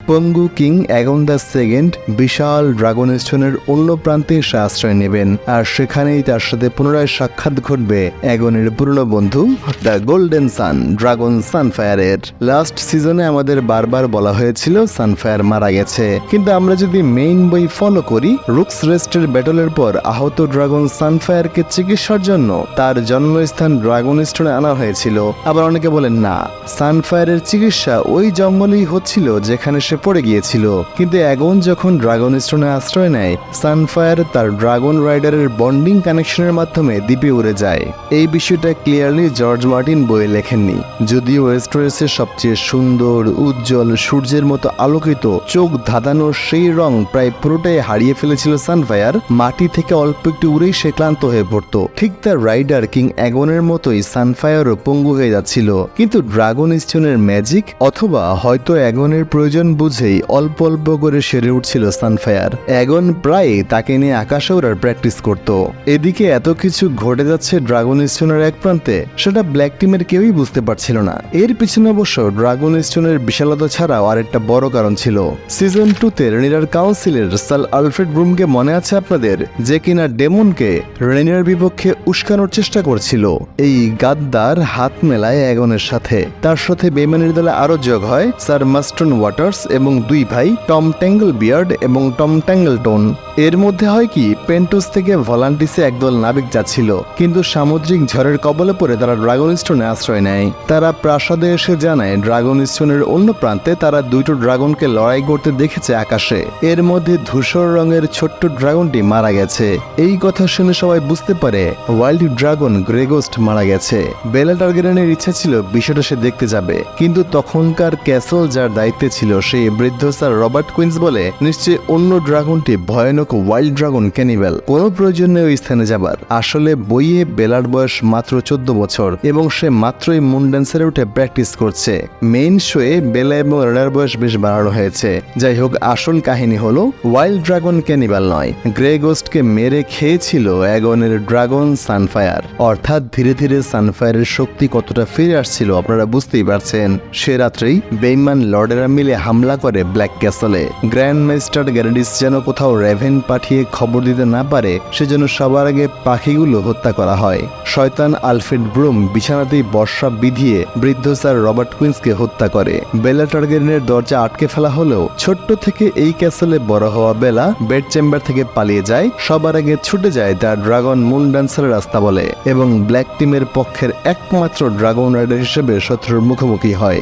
পঙ্গু king Aegon the second বিশাল dragon স্টোনের অন্য প্রান্তে এসে আশ্রয় নেবেন, আর সেখানেই তার সাথে পুনরায় সাক্ষাৎ ঘটবে অ্যাগনের পুরনো বন্ধু দ্য গোল্ডেন সান ড্রাগন সানফায়ারের। লাস্ট সিজনে আমাদের বারবার বলা হয়েছিল সানফায়ার মারা গেছে, কিন্তু আমরা যদি মেইন বই ফলো করি, রুক্স রেস্টের ব্যাটলের পর আহত ড্রাগন সানফায়ারকে চিকিৎসার জন্য তার জন্মস্থান ড্রাগন স্টোনে আনা হয়েছিল। আবার অনেকে বলেন না, সানফায়ারের চিকিৎসা ওই জঙ্গলেই হচ্ছিল যেখানে সে পড়ে গিয়েছিল। কিন্তু অ্যাগন যখন ড্রাগন স্টোনে আশ্রয় নেয়, সানফায়ার তার ড্রাগন রাইডারের বন্ডিং কানেকশনের মাধ্যমে দ্বীপে উড়ে যায়। এই বিষয়টা ক্লিয়ারলি জর্জ মার্টিন বইয়ে লেখেননি। যদিও ওয়েস্টারেসের সবচেয়ে সুন্দর, উজ্জ্বল, সূর্যের মতো আলোকিত, চোখ ধাঁধানো সেই রং প্রায় পুরোটাই হারিয়ে ফেলেছিল সানফায়ার, মাটি থেকে অল্প একটু উড়েই সে ক্লান্ত হয়ে পড়তো। ঠিক তার রাইডার কিং অ্যাগনের মতোই সানফায়ারও পঙ্গু হয়ে যাচ্ছিল। কিন্তু ড্রাগন স্টোনের ম্যাজিক, অথবা হয়তো অ্যাগনের প্রয়োজন বুঝেই অল্প অল্প করে সেরে উঠছিল সানফায়ার। অ্যাগন প্রায় তাকে নিয়ে আকাশে ওড়ার প্র্যাকটিস করত। এদিকে এত কিছু ঘটে যাচ্ছে ড্রাগন স্টোনের এক প্রান্তে, সেটা ব্ল্যাক টিমের কেউই বুঝতে পারছিল না। এর পিছনে অবশ্য ড্রাগন স্টোনের বিশালতা ছাড়াও আরেকটা বড় কারণ ছিল। সিজন 2-তে রেনিয়ার কাউন্সিলের স্যার আলফ্রেড ব্রুমকে মনে আছে আপনাদের, যে কিনা ডেমনকে রেনিয়ার বিপক্ষে উস্কানোর চেষ্টা করছিল। এই গাদ্দার হাত মেলায় অ্যাগনের সাথে। তার সাথে বেইমানির দলে আরো যোগ হয় স্যার মাস্টন ওয়াটার্স এবং দুই ভাই টম ট্যাঙ্গল বিয়ার্ড এবং টম ট্যাঙ্গলটন। এর মধ্যে হয় কি, পেন্টোস থেকে ভলান্টিসে একদল নাবিক যাচ্ছিল, কিন্তু সামুদ্রিক ঝড়ের কবলে পড়ে তারা ড্রাগন স্টোনে আশ্রয় নেয়। তারা প্রাসাদে এসে জানায় ড্রাগন স্টোনের অন্য প্রান্তে তারা দুটো ড্রাগনকে লড়াই করতে দেখেছে আকাশে। এর মধ্যে ধূসর রঙের ছোট্ট ড্রাগনটি মারা গেছে। এই কথা শুনে সবাই বুঝতে পারে ওয়াইল্ড ড্রাগন গ্রেগোস্ট মারা গেছে। বেলা টারগারিয়েনের ইচ্ছা ছিল বিষয়টা সে দেখতে যাবে, কিন্তু তখনকার ক্যাসল যার দায়িত্বে ছিল সেই বৃদ্ধ স্যার রবার্ট কুইন্স বলে, নিশ্চয়ই অন্য ড্রাগনটি ভয়ানক ওয়াইল্ড ড্রাগন ক্যানিবেল, কোনো প্রয়োজন নেই ওই স্থানে যাবার। আসলে বইয়ে বেলার বয়স মাত্র 14 বছর এবং সে মাত্রই মুন ড্যান্সারে উঠে প্র্যাকটিস করছে। মেইন শোয়ে বেলা এবং রেনার বয়স বেশ বাড়ানো হয়েছে। যাই হোক, আসল কাহিনী হলো ওয়াইল্ড ড্রাগন ক্যানিবেল নয়, গ্রে গোস্টকে মেরে খেয়েছিল অ্যাগনের ড্রাগন সানফায়ার। অর্থাৎ ধীরে ধীরে সানফায়ারের শক্তি কতটা ফিরে আসছিল আপনারা বুঝতেই পারছেন। সে রাত্রেই বেইমান লর্ডেরা মিলে হামলা করে ব্ল্যাক ক্যাসলে। গ্র্যান্ড মাস্টার গ্যারাডিস যেন কোথাও রেভেন পাঠিয়ে খবর দিতে না পারে, সেজন্য সবার আগে পাখিগুলো হত্যা করা হয়। শয়তান আলফ্রেড ব্রুম বিছানাতেই বর্ষা বিধিয়ে বৃদ্ধ স্যার রবার্ট কুইন্সকে হত্যা করে। বেলা টারগারিয়েনের দরজা আটকে ফেলা হলেও ছোট্ট থেকে এই ক্যাসলে বড় হওয়া বেলা বেড চেম্বার থেকে পালিয়ে যায়। সবার আগে ছুটে যায় তার ড্রাগন মুন ড্যান্সারের রাস্তা বলে এবং ব্ল্যাক টিমের পক্ষের একমাত্র ড্রাগন রাইডার হিসেবে শত্রুর মুখোমুখি হয়।